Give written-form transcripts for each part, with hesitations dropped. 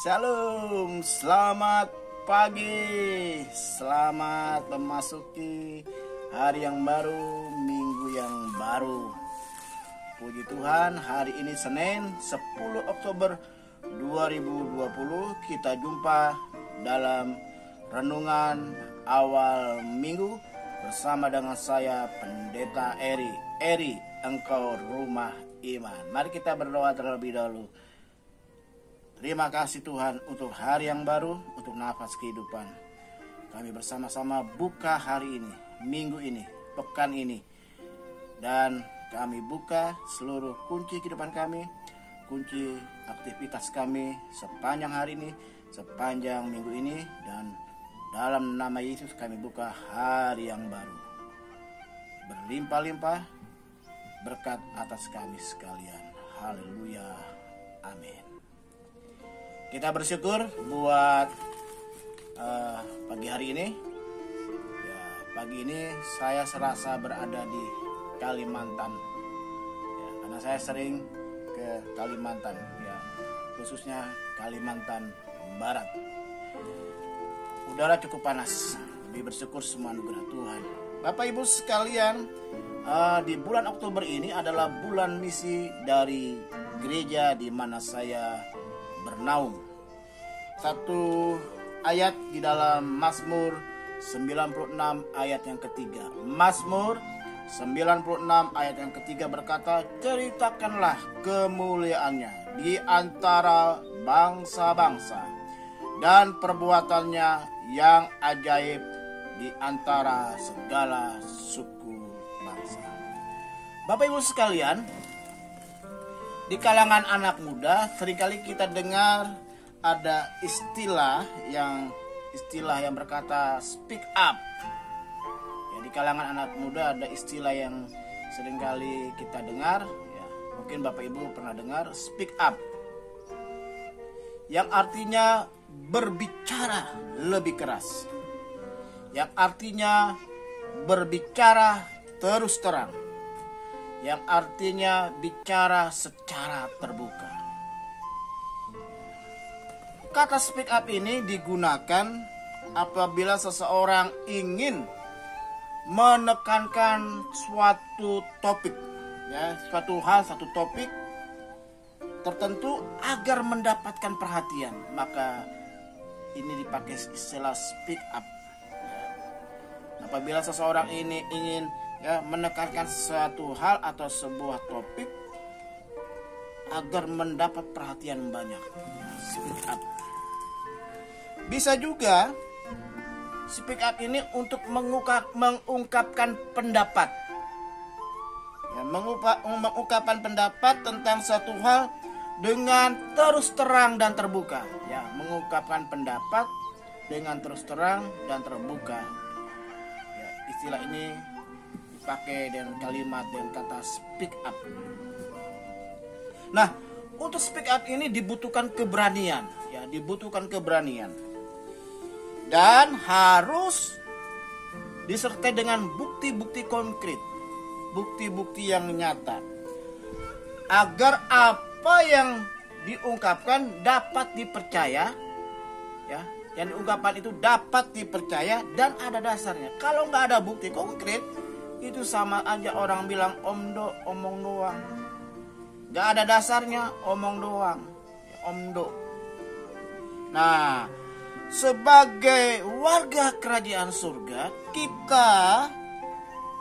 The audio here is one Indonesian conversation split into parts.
Shalom, selamat pagi, selamat memasuki hari yang baru, minggu yang baru. Puji Tuhan, hari ini Senin 10 Oktober 2020 kita jumpa dalam renungan awal minggu bersama dengan saya Pendeta Eri. Eri, engkau rumah iman. Mari kita berdoa terlebih dahulu. Terima kasih Tuhan untuk hari yang baru, untuk nafas kehidupan. Kami bersama-sama buka hari ini, minggu ini, pekan ini. Dan kami buka seluruh kunci kehidupan kami, kunci aktivitas kami sepanjang hari ini, sepanjang minggu ini. Dan dalam nama Yesus kami buka hari yang baru. Berlimpah-limpah berkat atas kami sekalian. Haleluya. Amin. Kita bersyukur buat pagi hari ini. Ya, pagi ini saya serasa berada di Kalimantan. Ya, karena saya sering ke Kalimantan, ya, khususnya Kalimantan Barat. Udara cukup panas. Lebih bersyukur semua anugerah Tuhan. Bapak Ibu sekalian, di bulan Oktober ini adalah bulan misi dari gereja di mana saya bernaung. Satu ayat di dalam Mazmur 96 ayat yang ketiga. Mazmur 96 ayat yang ketiga berkata, ceritakanlah kemuliaannya di antara bangsa-bangsa dan perbuatannya yang ajaib di antara segala suku bangsa. Bapak Ibu sekalian, di kalangan anak muda seringkali kita dengar ada istilah yang berkata speak up. Ya, di kalangan anak muda ada istilah yang seringkali kita dengar. Ya, mungkin Bapak Ibu pernah dengar speak up, yang artinya berbicara lebih keras, yang artinya berbicara terus terang, yang artinya bicara secara terbuka. Kata speak up ini digunakan apabila seseorang ingin menekankan suatu topik, ya, suatu hal, satu topik tertentu agar mendapatkan perhatian, maka ini dipakai istilah speak up. Apabila seseorang ini ingin, ya, menekankan suatu hal atau sebuah topik agar mendapat perhatian banyak, ya, speak up. Bisa juga speak up ini untuk mengungkapkan pendapat, ya, mengungkapkan pendapat tentang satu hal dengan terus terang dan terbuka, ya, mengungkapkan pendapat dengan terus terang dan terbuka. Ya, istilah ini dipakai dengan kalimat dan kata speak up. Nah, untuk speak up ini dibutuhkan keberanian, ya, dibutuhkan keberanian. Dan harus disertai dengan bukti-bukti konkret, bukti-bukti yang nyata, agar apa yang diungkapkan dapat dipercaya, ya, yang diungkapkan itu dapat dipercaya dan ada dasarnya. Kalau nggak ada bukti konkret, itu sama aja orang bilang omong doang, nggak ada dasarnya, omong doang, ya, omdo. Nah, sebagai warga kerajaan surga, kita,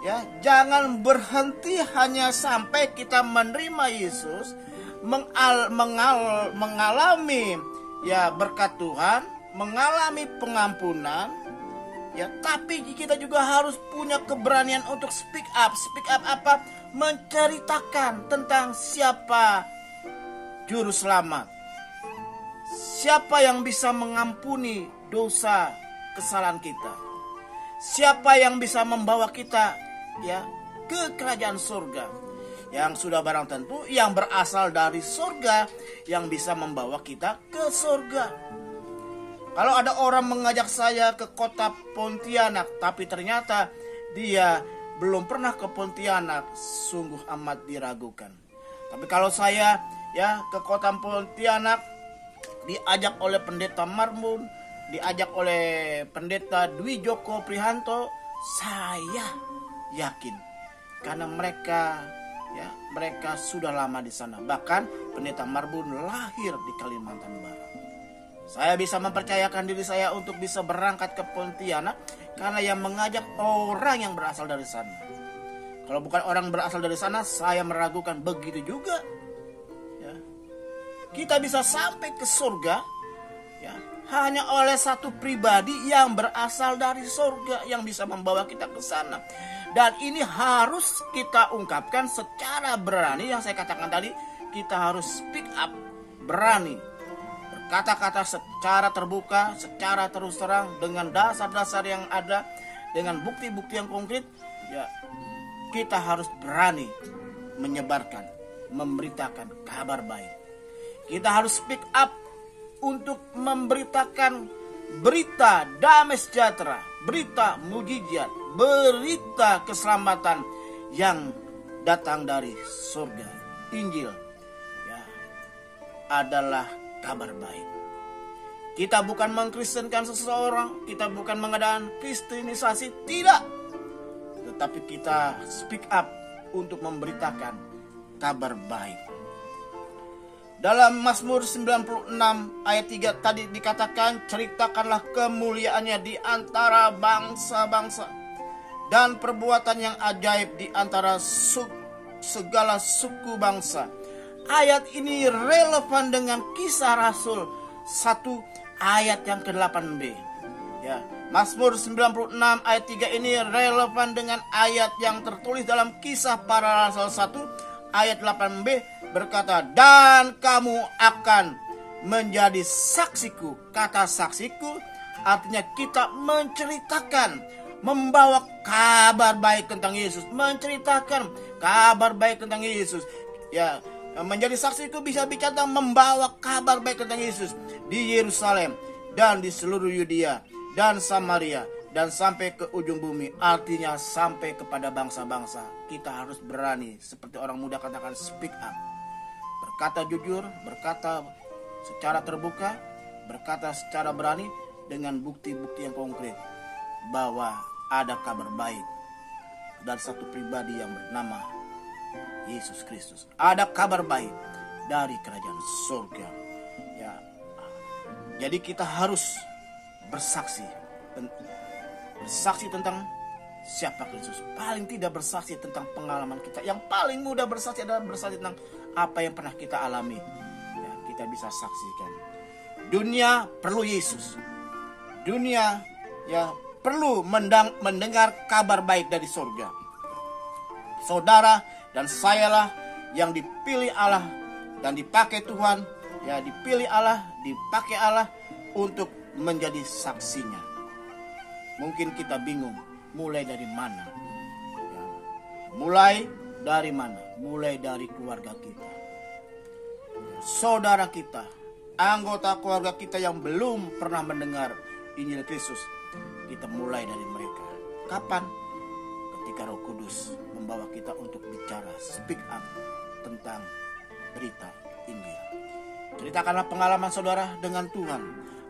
ya, jangan berhenti hanya sampai kita menerima Yesus, mengalami, ya, berkat Tuhan, mengalami pengampunan, ya, tapi kita juga harus punya keberanian untuk speak up. Speak up apa? Menceritakan tentang siapa juru selamat, siapa yang bisa mengampuni dosa kesalahan kita, siapa yang bisa membawa kita, ya, ke kerajaan surga, yang sudah barang tentu yang berasal dari surga, yang bisa membawa kita ke surga. Kalau ada orang mengajak saya ke kota Pontianak, tapi ternyata dia belum pernah ke Pontianak, sungguh amat diragukan. Tapi kalau saya, ya, ke kota Pontianak diajak oleh pendeta Marbun, diajak oleh pendeta Dwi Joko Prihanto, saya yakin karena mereka sudah lama di sana. Bahkan pendeta Marbun lahir di Kalimantan Barat. Saya bisa mempercayakan diri saya untuk bisa berangkat ke Pontianak karena yang mengajak orang yang berasal dari sana. Kalau bukan orang berasal dari sana, saya meragukan. Begitu juga ya, kita bisa sampai ke surga ya, hanya oleh satu pribadi yang berasal dari surga yang bisa membawa kita ke sana. Dan ini harus kita ungkapkan secara berani. Yang saya katakan tadi, kita harus speak up, berani berkata-kata secara terbuka, secara terus terang, dengan dasar-dasar yang ada, dengan bukti-bukti yang konkret ya. Kita harus berani menyebarkan, memberitakan kabar baik. Kita harus speak up untuk memberitakan berita damai sejahtera, berita mujizat, berita keselamatan yang datang dari surga. Injil ya, adalah kabar baik. Kita bukan mengkristenkan seseorang, kita bukan mengadakan kristenisasi, tidak. Tetapi kita speak up untuk memberitakan kabar baik. Dalam Mazmur 96 ayat 3 tadi dikatakan, ceritakanlah kemuliaannya di antara bangsa-bangsa dan perbuatan yang ajaib di antara segala suku bangsa. Ayat ini relevan dengan Kisah Rasul 1 ayat yang ke-8b. Ya, Mazmur 96 ayat 3 ini relevan dengan ayat yang tertulis dalam Kisah Para Rasul 1 ayat 8b berkata, dan kamu akan menjadi saksiku. Kata saksiku artinya kita menceritakan, membawa kabar baik tentang Yesus, menceritakan kabar baik tentang Yesus. Ya, menjadi saksiku bisa bicara membawa kabar baik tentang Yesus di Yerusalem dan di seluruh Yudea dan Samaria dan sampai ke ujung bumi, artinya sampai kepada bangsa-bangsa. Kita harus berani, seperti orang muda katakan, speak up. Berkata jujur, berkata secara terbuka, berkata secara berani dengan bukti-bukti yang konkret bahwa ada kabar baik dari satu pribadi yang bernama Yesus Kristus. Ada kabar baik dari kerajaan surga. Ya. Jadi kita harus bersaksi tentang siapa Kristus. Paling tidak bersaksi tentang pengalaman kita. Yang paling mudah bersaksi adalah bersaksi tentang apa yang pernah kita alami. Ya, kita bisa saksikan. Dunia perlu Yesus. Dunia ya perlu mendengar kabar baik dari surga. Saudara dan sayalah yang dipilih Allah dan dipakai Tuhan. Ya, dipilih Allah, dipakai Allah untuk menjadi saksinya. Mungkin kita bingung mulai dari mana ya, mulai dari mana? Mulai dari keluarga kita, saudara kita, anggota keluarga kita yang belum pernah mendengar Injil Kristus. Kita mulai dari mereka. Kapan? Ketika Roh Kudus membawa kita untuk bicara, speak up tentang berita Injil. Ceritakanlah pengalaman saudara dengan Tuhan.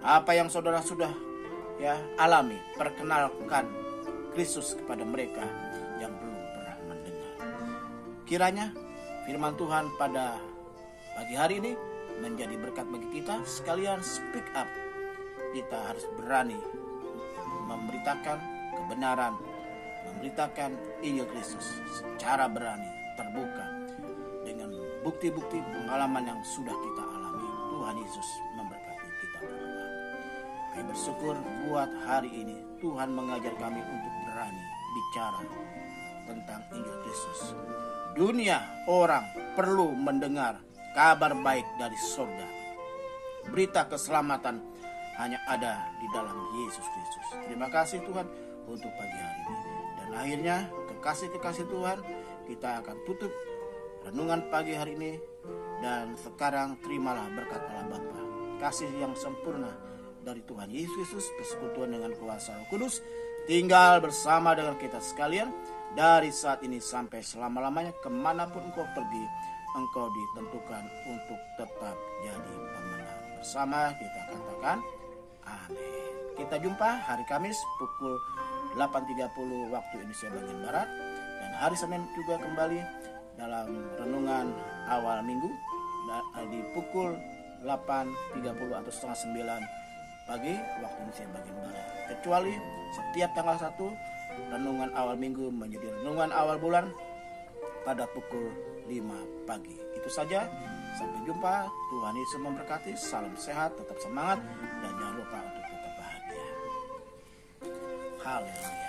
Apa yang saudara sudah ya alami, perkenalkan Kristus kepada mereka yang belum pernah mendengar. Kiranya firman Tuhan pada pagi hari ini menjadi berkat bagi kita sekalian. Speak up. Kita harus berani memberitakan kebenaran, memberitakan Injil Kristus secara berani, terbuka, dengan bukti-bukti pengalaman yang sudah kita alami. Tuhan Yesus memberkati kita berdua. Kami bersyukur buat hari ini Tuhan mengajar kami untuk berani bicara tentang Injil Kristus. Dunia orang perlu mendengar kabar baik dari surga. Berita keselamatan hanya ada di dalam Yesus Kristus. Terima kasih Tuhan untuk pagi hari ini. Dan akhirnya kekasih-kekasih Tuhan, kita akan tutup renungan pagi hari ini. Dan sekarang terimalah berkat Allah Bapa, kasih yang sempurna dari Tuhan Yesus Kristus, persekutuan dengan kuasa Roh Kudus, tinggal bersama dengan kita sekalian dari saat ini sampai selama-lamanya. Kemanapun engkau pergi, engkau ditentukan untuk tetap jadi pemenang. bersama kita katakan amin. Kita jumpa hari Kamis pukul 8.30 waktu Indonesia bagian Barat, dan hari Senin juga kembali dalam renungan awal minggu di pukul 8.30 atau setengah 9 pagi waktu Indonesia bagian Barat. Kecuali setiap tanggal 1 renungan awal minggu menjadi renungan awal bulan pada pukul 5 pagi. Itu saja, sampai jumpa. Tuhan Yesus memberkati. Salam sehat, tetap semangat, dan jangan lupa untuk tetap bahagia. Haleluya.